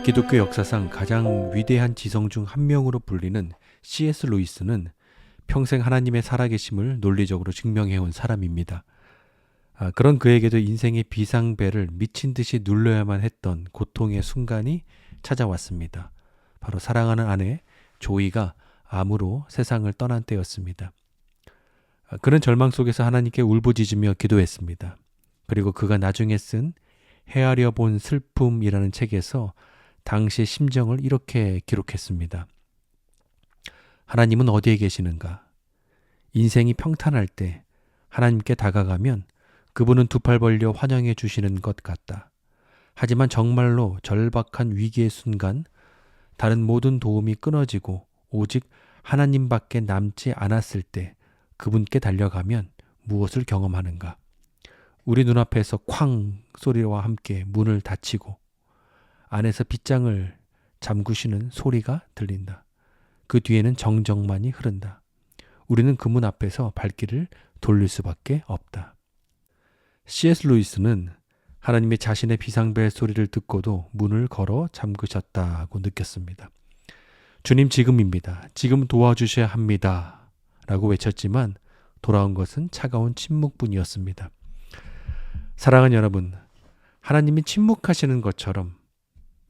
기독교 역사상 가장 위대한 지성 중 한 명으로 불리는 C.S. 루이스는 평생 하나님의 살아계심을 논리적으로 증명해온 사람입니다. 그런 그에게도 인생의 비상벨을 미친 듯이 눌러야만 했던 고통의 순간이 찾아왔습니다. 바로 사랑하는 아내 조이가 암으로 세상을 떠난 때였습니다. 그는 절망 속에서 하나님께 울부짖으며 기도했습니다. 그리고 그가 나중에 쓴 헤아려 본 슬픔이라는 책에서 당시의 심정을 이렇게 기록했습니다. 하나님은 어디에 계시는가? 인생이 평탄할 때 하나님께 다가가면 그분은 두 팔 벌려 환영해 주시는 것 같다. 하지만 정말로 절박한 위기의 순간 다른 모든 도움이 끊어지고 오직 하나님밖에 남지 않았을 때 그분께 달려가면 무엇을 경험하는가? 우리 눈앞에서 쾅 소리와 함께 문을 닫히고 안에서 빗장을 잠그시는 소리가 들린다. 그 뒤에는 정적만이 흐른다. 우리는 그 문 앞에서 발길을 돌릴 수밖에 없다. C.S. 루이스는 하나님의 자신의 비상벨 소리를 듣고도 문을 걸어 잠그셨다고 느꼈습니다. 주님 지금입니다. 지금 도와주셔야 합니다. 라고 외쳤지만 돌아온 것은 차가운 침묵뿐이었습니다. 사랑하는 여러분, 하나님이 침묵하시는 것처럼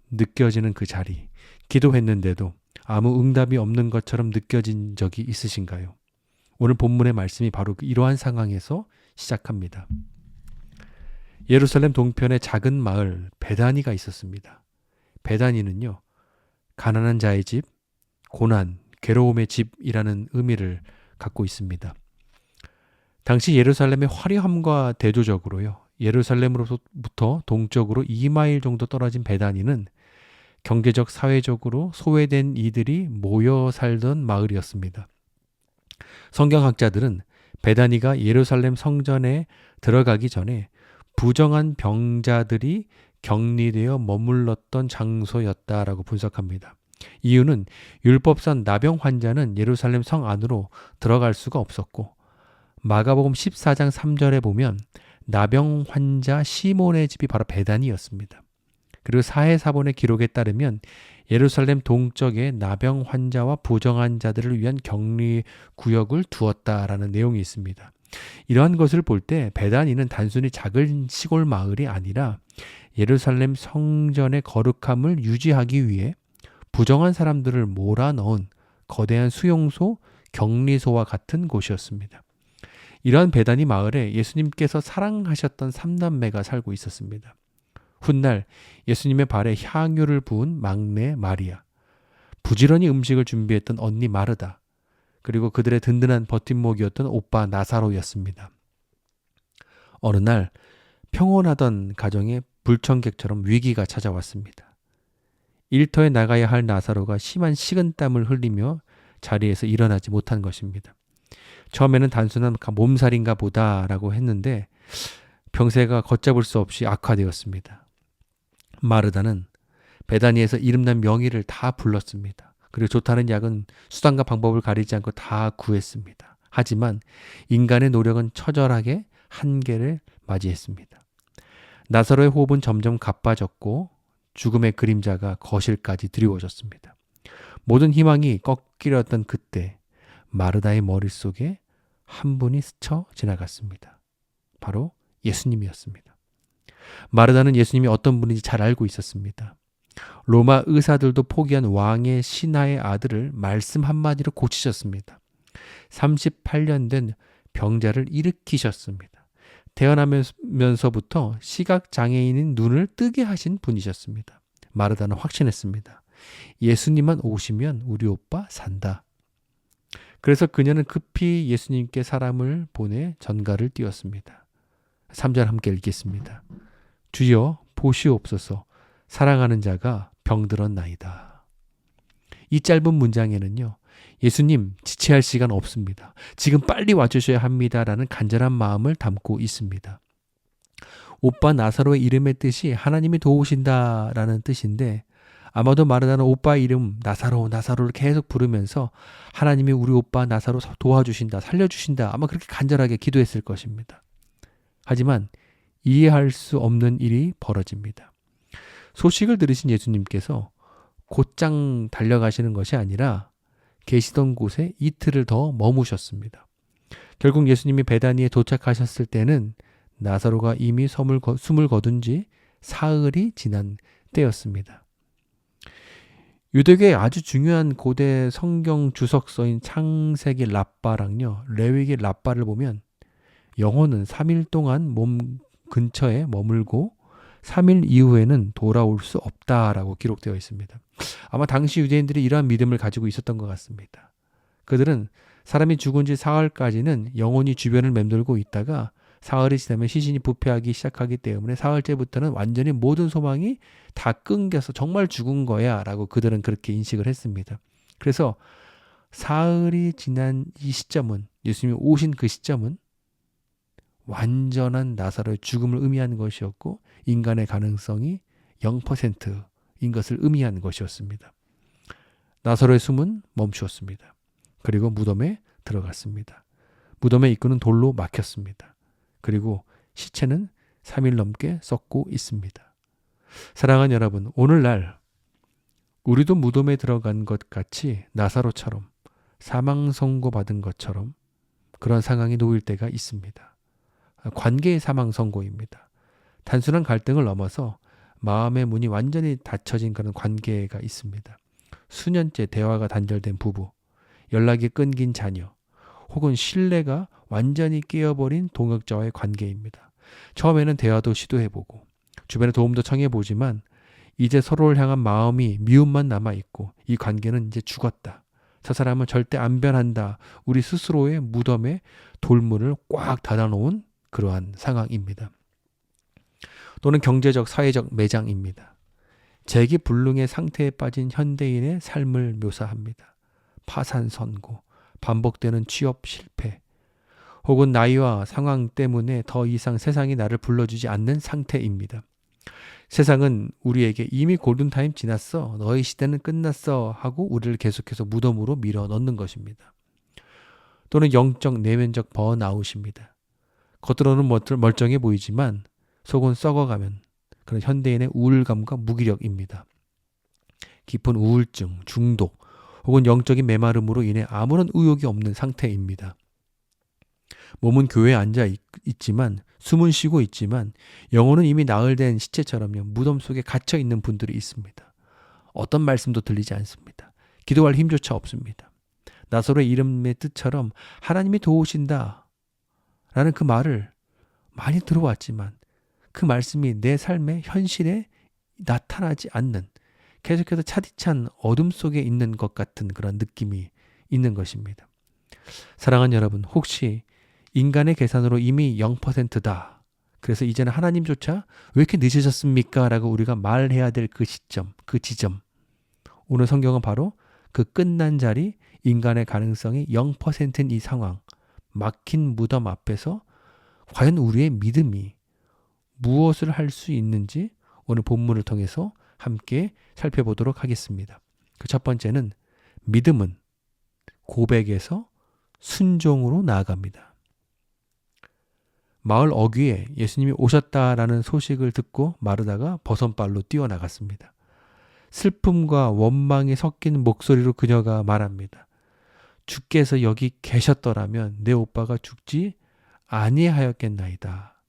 느껴지는 그 자리, 기도했는데도 아무 응답이 없는 것처럼 느껴진 적이 있으신가요? 오늘 본문의 말씀이 바로 이러한 상황에서 시작합니다. 예루살렘 동편의 작은 마을 베다니가 있었습니다. 베다니는요, 가난한 자의 집, 고난, 괴로움의 집이라는 의미를 갖고 있습니다. 당시 예루살렘의 화려함과 대조적으로요, 예루살렘으로부터 동쪽으로 2마일 정도 떨어진 베다니는 경제적, 사회적으로 소외된 이들이 모여 살던 마을이었습니다. 성경학자들은 베다니가 예루살렘 성전에 들어가기 전에 부정한 병자들이 격리되어 머물렀던 장소였다라고 분석합니다. 이유는 율법상 나병 환자는 예루살렘 성 안으로 들어갈 수가 없었고, 마가복음 14장 3절에 보면 나병 환자 시몬의 집이 바로 베다니였습니다. 그리고 사해사본의 기록에 따르면 예루살렘 동쪽에 나병 환자와 부정한 자들을 위한 격리 구역을 두었다라는 내용이 있습니다. 이러한 것을 볼 때 베다니는 단순히 작은 시골 마을이 아니라 예루살렘 성전의 거룩함을 유지하기 위해 부정한 사람들을 몰아넣은 거대한 수용소, 격리소와 같은 곳이었습니다. 이러한 베다니 마을에 예수님께서 사랑하셨던 3남매가 살고 있었습니다. 훗날 예수님의 발에 향유를 부은 막내 마리아, 부지런히 음식을 준비했던 언니 마르다, 그리고 그들의 든든한 버팀목이었던 오빠 나사로였습니다. 어느 날 평온하던 가정에 불청객처럼 위기가 찾아왔습니다. 일터에 나가야 할 나사로가 심한 식은땀을 흘리며 자리에서 일어나지 못한 것입니다. 처음에는 단순한 몸살인가 보다라고 했는데 병세가 걷잡을 수 없이 악화되었습니다. 마르다는 베다니에서 이름난 명의를 다 불렀습니다. 그리고 좋다는 약은 수단과 방법을 가리지 않고 다 구했습니다. 하지만 인간의 노력은 처절하게 한계를 맞이했습니다. 나사로의 호흡은 점점 가빠졌고 죽음의 그림자가 거실까지 드리워졌습니다. 모든 희망이 꺾이려던 그때 마르다의 머릿속에 한 분이 스쳐 지나갔습니다. 바로 예수님이었습니다. 마르다는 예수님이 어떤 분인지 잘 알고 있었습니다. 로마 의사들도 포기한 왕의 신하의 아들을 말씀 한마디로 고치셨습니다. 38년 된 병자를 일으키셨습니다. 태어나면서부터 시각장애인인 눈을 뜨게 하신 분이셨습니다. 마르다는 확신했습니다. 예수님만 오시면 우리 오빠 산다. 그래서 그녀는 급히 예수님께 사람을 보내 전가를 띄웠습니다. 3절 함께 읽겠습니다. 주여 보시옵소서, 사랑하는 자가 병들었나이다. 이 짧은 문장에는요, 예수님 지체할 시간 없습니다. 지금 빨리 와주셔야 합니다라는 간절한 마음을 담고 있습니다. 오빠 나사로의 이름의 뜻이 하나님이 도우신다라는 뜻인데, 아마도 마르다는 오빠 이름 나사로를 계속 부르면서 하나님이 우리 오빠 나사로 도와주신다, 살려주신다, 아마 그렇게 간절하게 기도했을 것입니다. 하지만 이해할 수 없는 일이 벌어집니다. 소식을 들으신 예수님께서 곧장 달려가시는 것이 아니라 계시던 곳에 이틀을 더 머무셨습니다. 결국 예수님이 베다니에 도착하셨을 때는 나사로가 이미 숨을 거둔 지 사흘이 지난 때였습니다. 유대교의 아주 중요한 고대 성경 주석서인 창세기 랍바랑요, 레위기 랍바를 보면 영혼은 3일 동안 몸 근처에 머물고 3일 이후에는 돌아올 수 없다라고 기록되어 있습니다. 아마 당시 유대인들이 이러한 믿음을 가지고 있었던 것 같습니다. 그들은 사람이 죽은 지 사흘까지는 영혼이 주변을 맴돌고 있다가 사흘이 지나면 시신이 부패하기 시작하기 때문에 사흘째부터는 완전히 모든 소망이 다 끊겨서 정말 죽은 거야 라고 그들은 그렇게 인식을 했습니다. 그래서 사흘이 지난 이 시점은, 예수님이 오신 그 시점은 완전한 나사로의 죽음을 의미하는 것이었고 인간의 가능성이 0%인 것을 의미하는 것이었습니다. 나사로의 숨은 멈추었습니다. 그리고 무덤에 들어갔습니다. 무덤의 입구는 돌로 막혔습니다. 그리고 시체는 3일 넘게 썩고 있습니다. 사랑하는 여러분, 오늘날 우리도 무덤에 들어간 것 같이 나사로처럼 사망 선고받은 것처럼 그런 상황에 놓일 때가 있습니다. 관계의 사망 선고입니다. 단순한 갈등을 넘어서 마음의 문이 완전히 닫혀진 그런 관계가 있습니다. 수년째 대화가 단절된 부부, 연락이 끊긴 자녀, 혹은 신뢰가 완전히 깨어버린 동역자와의 관계입니다. 처음에는 대화도 시도해보고 주변에 도움도 청해보지만 이제 서로를 향한 마음이 미움만 남아있고 이 관계는 이제 죽었다. 저 사람은 절대 안 변한다. 우리 스스로의 무덤에 돌문을 꽉 닫아놓은 그러한 상황입니다. 또는 경제적, 사회적 매장입니다. 재기불능의 상태에 빠진 현대인의 삶을 묘사합니다. 파산 선고, 반복되는 취업 실패, 혹은 나이와 상황 때문에 더 이상 세상이 나를 불러주지 않는 상태입니다. 세상은 우리에게 이미 골든타임 지났어, 너의 시대는 끝났어 하고 우리를 계속해서 무덤으로 밀어 넣는 것입니다. 또는 영적, 내면적 번아웃입니다. 겉으로는 멀쩡해 보이지만 속은 썩어가면 그런 현대인의 우울감과 무기력입니다. 깊은 우울증, 중독, 혹은 영적인 메마름으로 인해 아무런 의욕이 없는 상태입니다. 몸은 교회에 앉아 있지만, 숨은 쉬고 있지만 영혼은 이미 나흘된 시체처럼요, 무덤 속에 갇혀 있는 분들이 있습니다. 어떤 말씀도 들리지 않습니다. 기도할 힘조차 없습니다. 나사로의 이름의 뜻처럼 하나님이 도우신다 라는 그 말을 많이 들어왔지만 그 말씀이 내 삶의 현실에 나타나지 않는, 계속해서 차디찬 어둠 속에 있는 것 같은 그런 느낌이 있는 것입니다. 사랑하는 여러분, 혹시 인간의 계산으로 이미 0%다. 그래서 이제는 하나님조차 왜 이렇게 늦으셨습니까? 라고 우리가 말해야 될 그 시점, 그 지점. 오늘 성경은 바로 그 끝난 자리, 인간의 가능성이 0%인 이 상황, 막힌 무덤 앞에서 과연 우리의 믿음이 무엇을 할 수 있는지 오늘 본문을 통해서 함께 살펴보도록 하겠습니다. 그 첫 번째는 믿음은 고백에서 순종으로 나아갑니다. 마을 어귀에 예수님이 오셨다라는 소식을 듣고 마르다가 버선발로 뛰어나갔습니다. 슬픔과 원망이 섞인 목소리로 그녀가 말합니다. 주께서 여기 계셨더라면 내 오빠가 죽지 아니하였겠나이다.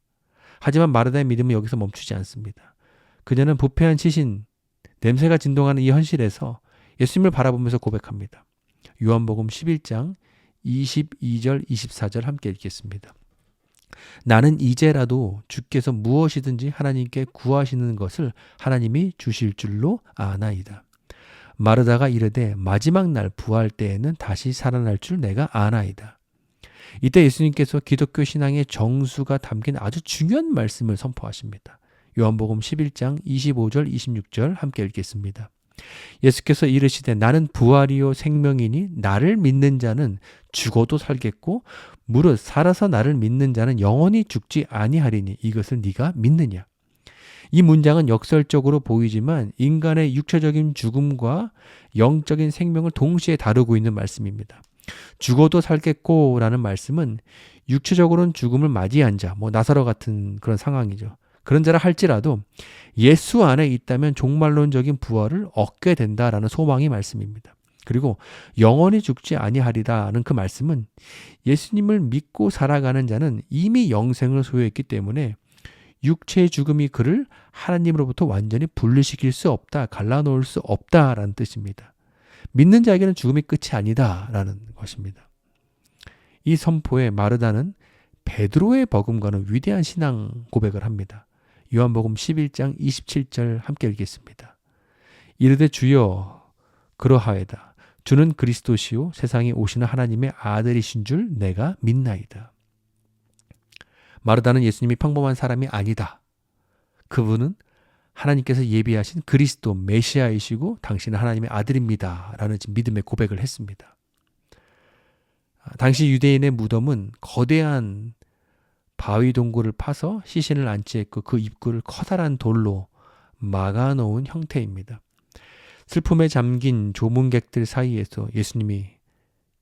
하지만 마르다의 믿음은 여기서 멈추지 않습니다. 그녀는 부패한 시신, 냄새가 진동하는 이 현실에서 예수님을 바라보면서 고백합니다. 요한복음 11장 22절 24절 함께 읽겠습니다. 나는 이제라도 주께서 무엇이든지 하나님께 구하시는 것을 하나님이 주실 줄로 아나이다. 마르다가 이르되 마지막 날 부활 때에는 다시 살아날 줄 내가 아나이다. 이때 예수님께서 기독교 신앙의 정수가 담긴 아주 중요한 말씀을 선포하십니다. 요한복음 11장 25절 26절 함께 읽겠습니다. 예수께서 이르시되 나는 부활이요 생명이니 나를 믿는 자는 죽어도 살겠고 무릇 살아서 나를 믿는 자는 영원히 죽지 아니하리니 이것을 네가 믿느냐. 이 문장은 역설적으로 보이지만 인간의 육체적인 죽음과 영적인 생명을 동시에 다루고 있는 말씀입니다. 죽어도 살겠고 라는 말씀은 육체적으로는 죽음을 맞이한 자, 나사로 같은 그런 상황이죠. 그런 자라 할지라도 예수 안에 있다면 종말론적인 부활을 얻게 된다라는 소망의 말씀입니다. 그리고 영원히 죽지 아니하리라는 그 말씀은 예수님을 믿고 살아가는 자는 이미 영생을 소유했기 때문에 육체의 죽음이 그를 하나님으로부터 완전히 분리시킬 수 없다, 갈라놓을 수 없다라는 뜻입니다. 믿는 자에게는 죽음이 끝이 아니다라는 것입니다. 이 선포에 마르다는 베드로의 버금가는 위대한 신앙 고백을 합니다. 요한복음 11장 27절 함께 읽겠습니다. 이르되 주여 그러하에다. 주는 그리스도시요 세상에 오시는 하나님의 아들이신 줄 내가 믿나이다. 마르다는 예수님이 평범한 사람이 아니다. 그분은 하나님께서 예비하신 그리스도 메시아이시고 당신은 하나님의 아들입니다. 라는 믿음의 고백을 했습니다. 당시 유대인의 무덤은 거대한 바위 동굴을 파서 시신을 안치했고 그 입구를 커다란 돌로 막아놓은 형태입니다. 슬픔에 잠긴 조문객들 사이에서 예수님이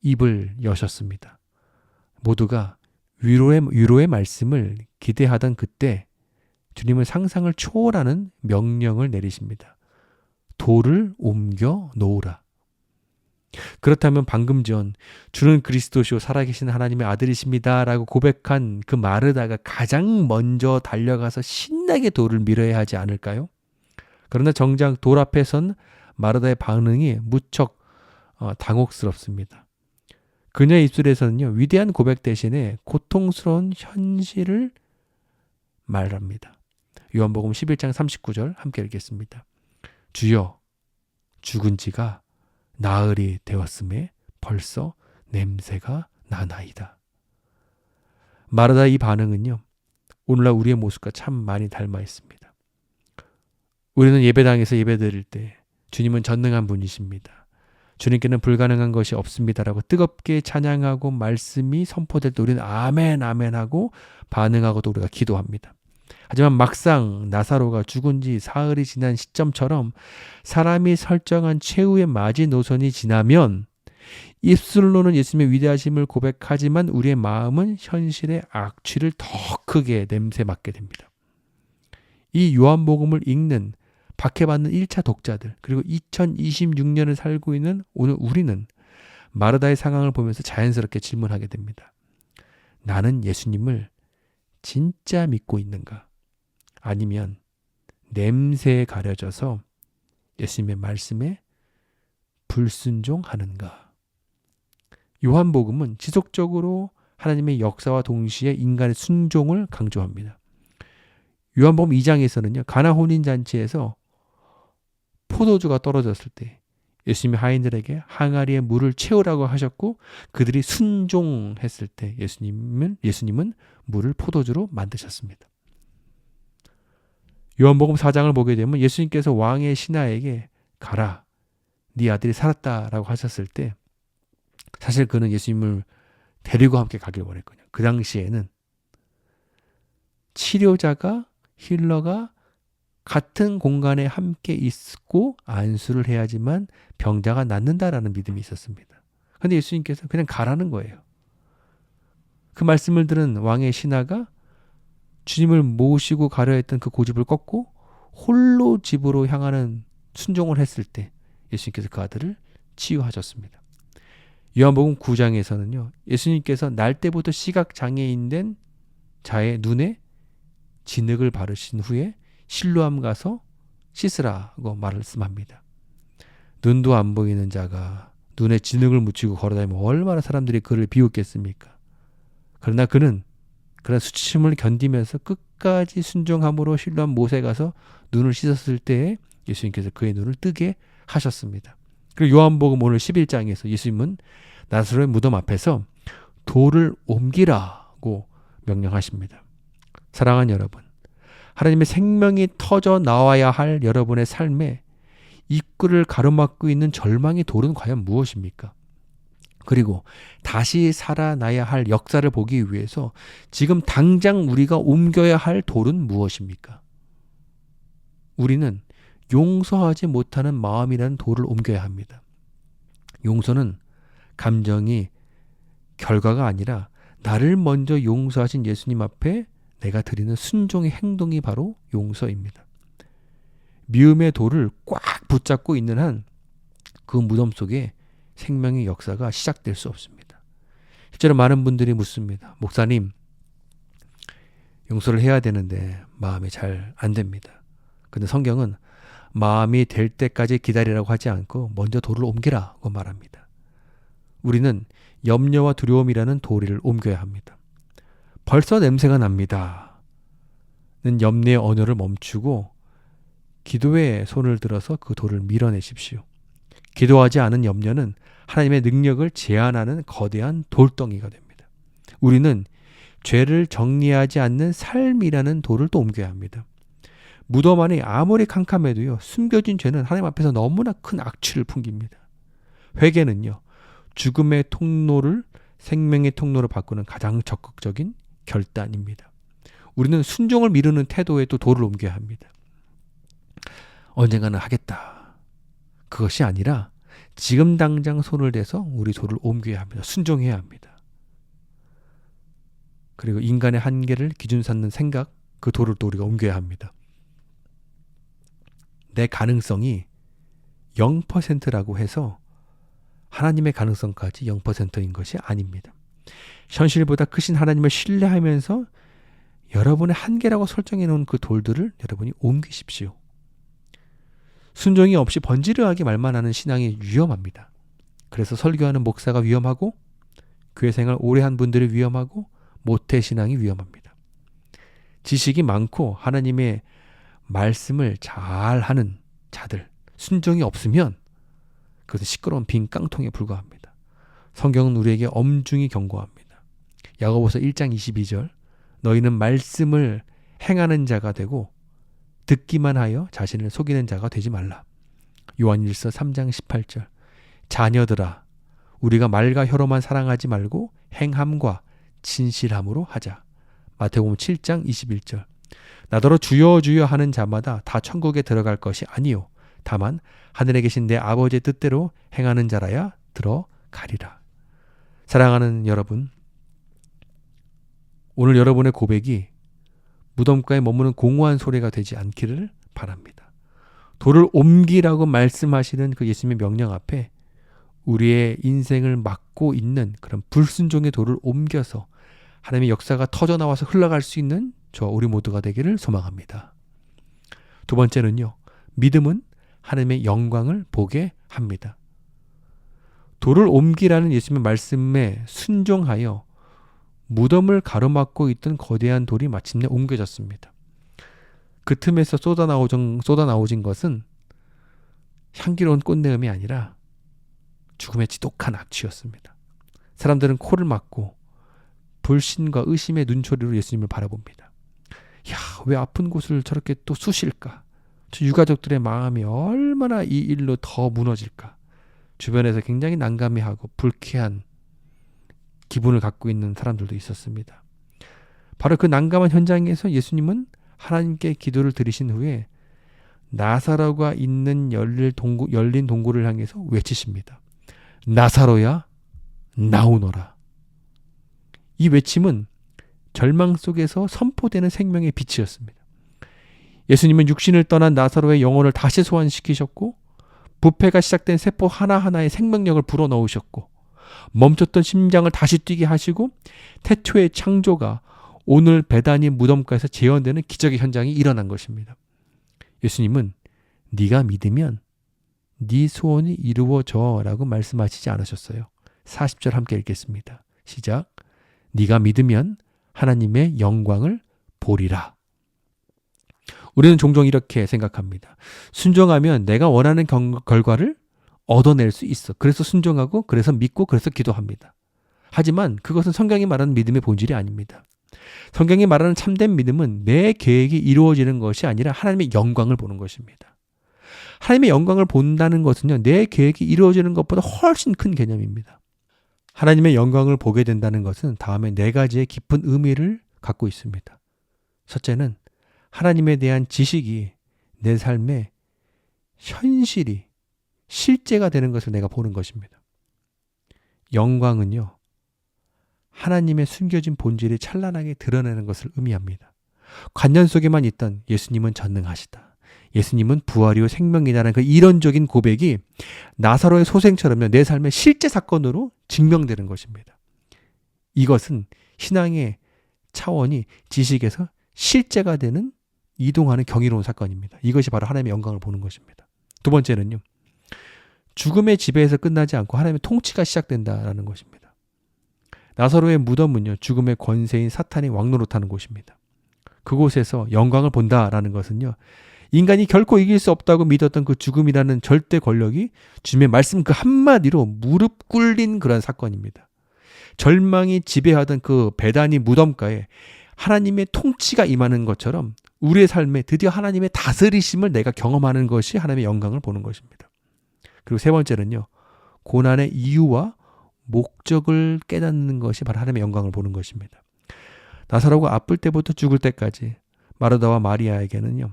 입을 여셨습니다. 모두가 위로의 말씀을 기대하던 그때 주님은 상상을 초월하는 명령을 내리십니다. 돌을 옮겨 놓으라. 그렇다면 방금 전 주는 그리스도시요 살아계신 하나님의 아들이십니다 라고 고백한 그 마르다가 가장 먼저 달려가서 신나게 돌을 밀어야 하지 않을까요? 그러나 정작 돌 앞에 선 마르다의 반응이 무척 당혹스럽습니다. 그녀의 입술에서는요, 위대한 고백 대신에 고통스러운 현실을 말합니다. 요한복음 11장 39절 함께 읽겠습니다. 주여 죽은 지가 나흘이 되었음에 벌써 냄새가 나나이다. 마르다의 이 반응은요, 오늘날 우리의 모습과 참 많이 닮아 있습니다. 우리는 예배당에서 예배드릴 때 주님은 전능한 분이십니다. 주님께는 불가능한 것이 없습니다라고 뜨겁게 찬양하고 말씀이 선포될 때 우리는 아멘 아멘 하고 반응하고도 우리가 기도합니다. 하지만 막상 나사로가 죽은 지 사흘이 지난 시점처럼 사람이 설정한 최후의 마지노선이 지나면 입술로는 예수님의 위대하심을 고백하지만 우리의 마음은 현실의 악취를 더 크게 냄새 맡게 됩니다. 이 요한복음을 읽는 박해받는 1차 독자들 그리고 2026년을 살고 있는 오늘 우리는 마르다의 상황을 보면서 자연스럽게 질문하게 됩니다. 나는 예수님을 진짜 믿고 있는가? 아니면 냄새에 가려져서 예수님의 말씀에 불순종하는가? 요한복음은 지속적으로 하나님의 역사와 동시에 인간의 순종을 강조합니다. 요한복음 2장에서는요. 가나 혼인잔치에서 포도주가 떨어졌을 때 예수님이 하인들에게 항아리에 물을 채우라고 하셨고 그들이 순종했을 때 예수님은 물을 포도주로 만드셨습니다. 요한복음 4장을 보게 되면 예수님께서 왕의 신하에게 가라, 네 아들이 살았다라고 하셨을 때 사실 그는 예수님을 데리고 함께 가길 원했거든요. 그 당시에는 치료자가 힐러가 같은 공간에 함께 있고 안수를 해야지만 병자가 낫는다라는 믿음이 있었습니다. 그런데 예수님께서 그냥 가라는 거예요. 그 말씀을 들은 왕의 신하가 주님을 모시고 가려 했던 그 고집을 꺾고 홀로 집으로 향하는 순종을 했을 때 예수님께서 그 아들을 치유하셨습니다. 요한복음 9장에서는요. 예수님께서 날 때부터 시각장애인 된 자의 눈에 진흙을 바르신 후에 실로암 가서 씻으라고 말씀합니다. 눈도 안 보이는 자가 눈에 진흙을 묻히고 걸어다니면 얼마나 사람들이 그를 비웃겠습니까? 그러나 그는 그런 수치심을 견디면서 끝까지 순종함으로 실로암 못에 가서 눈을 씻었을 때에 예수님께서 그의 눈을 뜨게 하셨습니다. 그리고 요한복음 오늘 11장에서 예수님은 나사로의 무덤 앞에서 돌을 옮기라고 명령하십니다. 사랑하는 여러분, 하나님의 생명이 터져 나와야 할 여러분의 삶에 입구를 가로막고 있는 절망의 돌은 과연 무엇입니까? 그리고 다시 살아나야 할 역사를 보기 위해서 지금 당장 우리가 옮겨야 할 돌은 무엇입니까? 우리는 용서하지 못하는 마음이라는 돌을 옮겨야 합니다. 용서는 감정이 결과가 아니라 나를 먼저 용서하신 예수님 앞에 내가 드리는 순종의 행동이 바로 용서입니다. 미움의 돌을 꽉 붙잡고 있는 한 그 무덤 속에 생명의 역사가 시작될 수 없습니다. 실제로 많은 분들이 묻습니다. 목사님, 용서를 해야 되는데 마음이 잘 안 됩니다. 근데 성경은 마음이 될 때까지 기다리라고 하지 않고 먼저 돌을 옮기라고 말합니다. 우리는 염려와 두려움이라는 돌을 옮겨야 합니다. 벌써 냄새가 납니다. 는 염려의 언어를 멈추고 기도에 손을 들어서 그 돌을 밀어내십시오. 기도하지 않은 염려는 하나님의 능력을 제한하는 거대한 돌덩이가 됩니다. 우리는 죄를 정리하지 않는 삶이라는 돌을 또 옮겨야 합니다. 무덤 안이 아무리 캄캄해도요, 숨겨진 죄는 하나님 앞에서 너무나 큰 악취를 풍깁니다. 회개는요, 죽음의 통로를 생명의 통로로 바꾸는 가장 적극적인 결단입니다. 우리는 순종을 미루는 태도에 또 돌을 옮겨야 합니다. 언젠가는 하겠다. 그것이 아니라 지금 당장 손을 대서 우리 돌을 옮겨야 합니다. 순종해야 합니다. 그리고 인간의 한계를 기준 삼는 생각, 그 돌을 또 우리가 옮겨야 합니다. 내 가능성이 0%라고 해서 하나님의 가능성까지 0%인 것이 아닙니다. 현실보다 크신 하나님을 신뢰하면서 여러분의 한계라고 설정해 놓은 그 돌들을 여러분이 옮기십시오. 순종이 없이 번지르하게 말만 하는 신앙이 위험합니다. 그래서 설교하는 목사가 위험하고 교회 생활 오래 한 분들이 위험하고 모태신앙이 위험합니다. 지식이 많고 하나님의 말씀을 잘하는 자들, 순종이 없으면 그것은 시끄러운 빈 깡통에 불과합니다. 성경은 우리에게 엄중히 경고합니다. 야고보서 1장 22절, 너희는 말씀을 행하는 자가 되고 듣기만 하여 자신을 속이는 자가 되지 말라. 요한일서 3장 18절, 자녀들아, 우리가 말과 혀로만 사랑하지 말고 행함과 진실함으로 하자. 마태복음 7장 21절, 나더러 주여 주여 하는 자마다 다 천국에 들어갈 것이 아니요 다만 하늘에 계신 내 아버지의 뜻대로 행하는 자라야 들어가리라. 사랑하는 여러분, 오늘 여러분의 고백이 무덤가에 머무는 공허한 소리가 되지 않기를 바랍니다. 돌을 옮기라고 말씀하시는 그 예수님의 명령 앞에 우리의 인생을 막고 있는 그런 불순종의 돌을 옮겨서 하나님의 역사가 터져나와서 흘러갈 수 있는 저와 우리 모두가 되기를 소망합니다. 두 번째는요, 믿음은 하나님의 영광을 보게 합니다. 돌을 옮기라는 예수님의 말씀에 순종하여 무덤을 가로막고 있던 거대한 돌이 마침내 옮겨졌습니다. 그 틈에서 쏟아나오진 것은 향기로운 꽃내음이 아니라 죽음의 지독한 악취였습니다. 사람들은 코를 막고 불신과 의심의 눈초리로 예수님을 바라봅니다. 야, 왜 아픈 곳을 저렇게 또 쑤실까? 저 유가족들의 마음이 얼마나 이 일로 더 무너질까? 주변에서 굉장히 난감해하고 불쾌한 기분을 갖고 있는 사람들도 있었습니다. 바로 그 난감한 현장에서 예수님은 하나님께 기도를 드리신 후에 나사로가 있는 열린 동굴을 향해서 외치십니다. 나사로야, 나오너라. 이 외침은 절망 속에서 선포되는 생명의 빛이었습니다. 예수님은 육신을 떠난 나사로의 영혼을 다시 소환시키셨고 부패가 시작된 세포 하나하나에 생명력을 불어넣으셨고 멈췄던 심장을 다시 뛰게 하시고 태초의 창조가 오늘 베다니 무덤가에서 재현되는 기적의 현장이 일어난 것입니다. 예수님은 네가 믿으면 네 소원이 이루어져 라고 말씀하시지 않으셨어요. 40절 함께 읽겠습니다. 시작. 네가 믿으면 하나님의 영광을 보리라. 우리는 종종 이렇게 생각합니다. 순종하면 내가 원하는 결과를 얻어낼 수 있어. 그래서 순종하고 그래서 믿고 그래서 기도합니다. 하지만 그것은 성경이 말하는 믿음의 본질이 아닙니다. 성경이 말하는 참된 믿음은 내 계획이 이루어지는 것이 아니라 하나님의 영광을 보는 것입니다. 하나님의 영광을 본다는 것은요, 내 계획이 이루어지는 것보다 훨씬 큰 개념입니다. 하나님의 영광을 보게 된다는 것은 다음에 네 가지의 깊은 의미를 갖고 있습니다. 첫째는 하나님에 대한 지식이 내 삶의 현실이 실제가 되는 것을 내가 보는 것입니다. 영광은요, 하나님의 숨겨진 본질이 찬란하게 드러내는 것을 의미합니다. 관념 속에만 있던 예수님은 전능하시다. 예수님은 부활이요 생명이다라는 그 이론적인 고백이 나사로의 소생처럼요 내 삶의 실제 사건으로 증명되는 것입니다. 이것은 신앙의 차원이 지식에서 실제가 되는 이동하는 경이로운 사건입니다. 이것이 바로 하나님의 영광을 보는 것입니다. 두 번째는요. 죽음의 지배에서 끝나지 않고 하나님의 통치가 시작된다라는 것입니다. 나사로의 무덤은요. 죽음의 권세인 사탄이 왕노릇하는 곳입니다. 그곳에서 영광을 본다라는 것은요. 인간이 결코 이길 수 없다고 믿었던 그 죽음이라는 절대 권력이 주님의 말씀 그 한마디로 무릎 꿇린 그런 사건입니다. 절망이 지배하던 그 베다니 무덤가에 하나님의 통치가 임하는 것처럼 우리의 삶에 드디어 하나님의 다스리심을 내가 경험하는 것이 하나님의 영광을 보는 것입니다. 그리고 세 번째는요. 고난의 이유와 목적을 깨닫는 것이 바로 하나님의 영광을 보는 것입니다. 나사로가 아플 때부터 죽을 때까지 마르다와 마리아에게는요.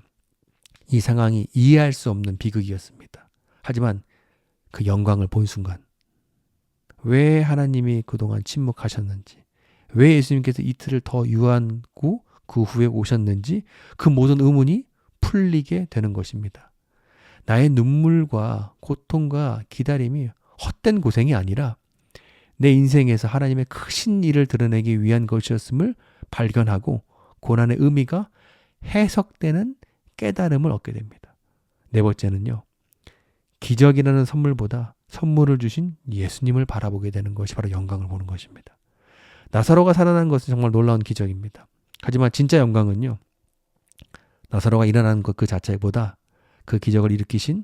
이 상황이 이해할 수 없는 비극이었습니다. 하지만 그 영광을 본 순간 왜 하나님이 그동안 침묵하셨는지, 왜 예수님께서 이틀을 더 유하고 그 후에 오셨는지 그 모든 의문이 풀리게 되는 것입니다. 나의 눈물과 고통과 기다림이 헛된 고생이 아니라 내 인생에서 하나님의 크신 일을 드러내기 위한 것이었음을 발견하고 고난의 의미가 해석되는 깨달음을 얻게 됩니다. 네 번째는요. 기적이라는 선물보다 선물을 주신 예수님을 바라보게 되는 것이 바로 영광을 보는 것입니다. 나사로가 살아난 것은 정말 놀라운 기적입니다. 하지만 진짜 영광은요. 나사로가 일어나는 것 그 자체보다 그 기적을 일으키신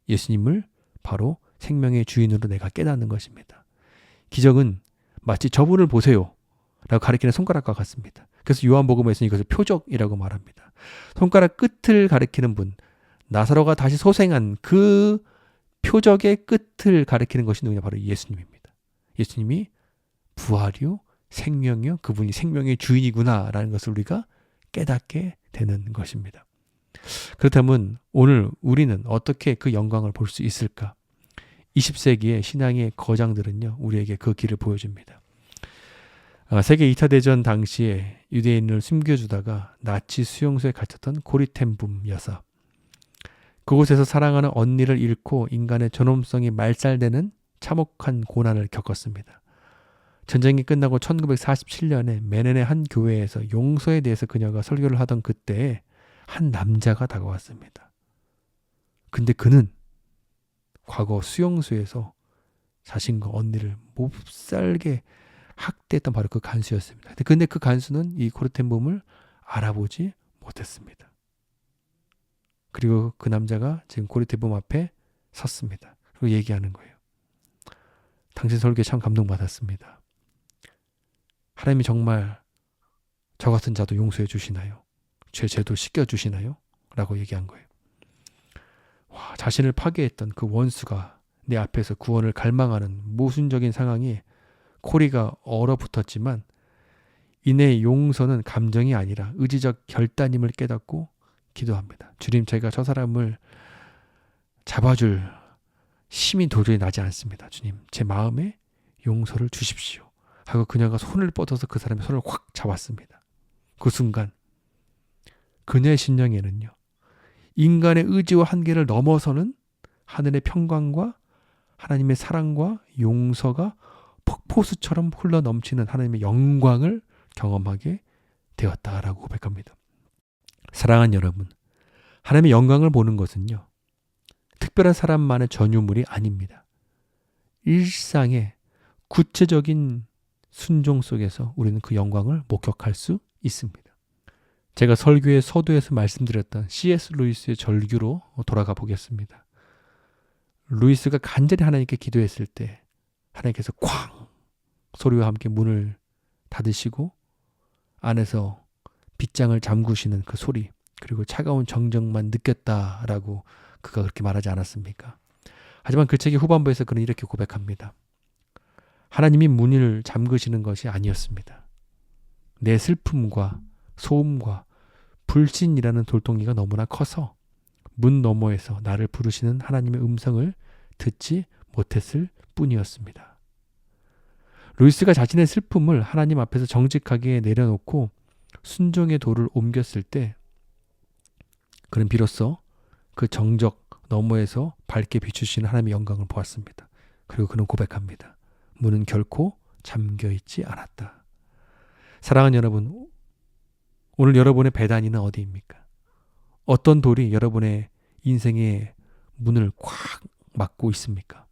예수님을 바로 생명의 주인으로 내가 깨닫는 것입니다. 기적은 마치 저분을 보세요 라고 가리키는 손가락과 같습니다. 그래서 요한복음에서는 이것을 표적이라고 말합니다. 손가락 끝을 가리키는 분, 나사로가 다시 소생한 그 표적의 끝을 가리키는 것이 누구냐? 바로 예수님입니다. 예수님이 부활이요 생명이요 그분이 생명의 주인이구나 라는 것을 우리가 깨닫게 되는 것입니다. 그렇다면 오늘 우리는 어떻게 그 영광을 볼 수 있을까? 20세기의 신앙의 거장들은요 우리에게 그 길을 보여줍니다. 세계 2차 대전 당시에 유대인을 숨겨주다가 나치 수용소에 갇혔던 고리텐붐 여사. 그곳에서 사랑하는 언니를 잃고 인간의 존엄성이 말살되는 참혹한 고난을 겪었습니다. 전쟁이 끝나고 1947년에 메넨의 한 교회에서 용서에 대해서 그녀가 설교를 하던 그때에 한 남자가 다가왔습니다. 근데 그는 과거 수용소에서 자신과 언니를 몹살게 학대했던 바로 그 간수였습니다. 근데 그 간수는 이 고르텐붐을 알아보지 못했습니다. 그리고 그 남자가 지금 고르텐붐 앞에 섰습니다. 그리고 얘기하는 거예요. 당신 설교에 참 감동받았습니다. 하나님이 정말 저 같은 자도 용서해 주시나요? 죄도 씻겨 주시나요? 라고 얘기한 거예요. 와, 자신을 파괴했던 그 원수가 내 앞에서 구원을 갈망하는 모순적인 상황이 코리가 얼어붙었지만 이내 용서는 감정이 아니라 의지적 결단임을 깨닫고 기도합니다. 주님, 제가 저 사람을 잡아줄 힘이 도저히 나지 않습니다. 주님, 제 마음에 용서를 주십시오. 하고 그녀가 손을 뻗어서 그 사람의 손을 확 잡았습니다. 그 순간 그녀의 심령에는요. 인간의 의지와 한계를 넘어서는 하늘의 평강과 하나님의 사랑과 용서가 폭포수처럼 흘러넘치는 하나님의 영광을 경험하게 되었다라고 고백합니다. 사랑하는 여러분, 하나님의 영광을 보는 것은요. 특별한 사람만의 전유물이 아닙니다. 일상의 구체적인 순종 속에서 우리는 그 영광을 목격할 수 있습니다. 제가 설교의 서두에서 말씀드렸던 C.S. 루이스의 절규로 돌아가 보겠습니다. 루이스가 간절히 하나님께 기도했을 때 하나님께서 쾅 소리와 함께 문을 닫으시고 안에서 빗장을 잠그시는 그 소리 그리고 차가운 정적만 느꼈다라고 그가 그렇게 말하지 않았습니까? 하지만 그 책의 후반부에서 그는 이렇게 고백합니다. 하나님이 문을 잠그시는 것이 아니었습니다. 내 슬픔과 소음과 불신이라는 돌덩이가 너무나 커서 문 너머에서 나를 부르시는 하나님의 음성을 듣지 못했을 뿐이었습니다. 루이스가 자신의 슬픔을 하나님 앞에서 정직하게 내려놓고 순종의 도를 옮겼을 때 그는 비로소 그 정적 너머에서 밝게 비추시는 하나님의 영광을 보았습니다. 그리고 그는 고백합니다. 문은 결코 잠겨있지 않았다. 사랑하는 여러분, 오늘 여러분의 배단위는 어디입니까? 어떤 돌이 여러분의 인생의 문을 꽉 막고 있습니까?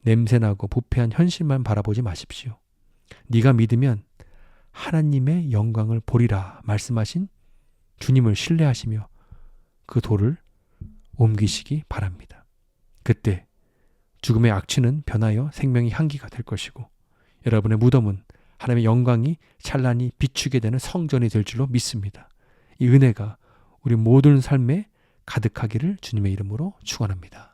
냄새나고 부패한 현실만 바라보지 마십시오. 네가 믿으면 하나님의 영광을 보리라 말씀하신 주님을 신뢰하시며 그 돌을 옮기시기 바랍니다. 그때 죽음의 악취는 변하여 생명의 향기가 될 것이고 여러분의 무덤은 하나님의 영광이 찬란히 비추게 되는 성전이 될 줄로 믿습니다. 이 은혜가 우리 모든 삶에 가득하기를 주님의 이름으로 축원합니다.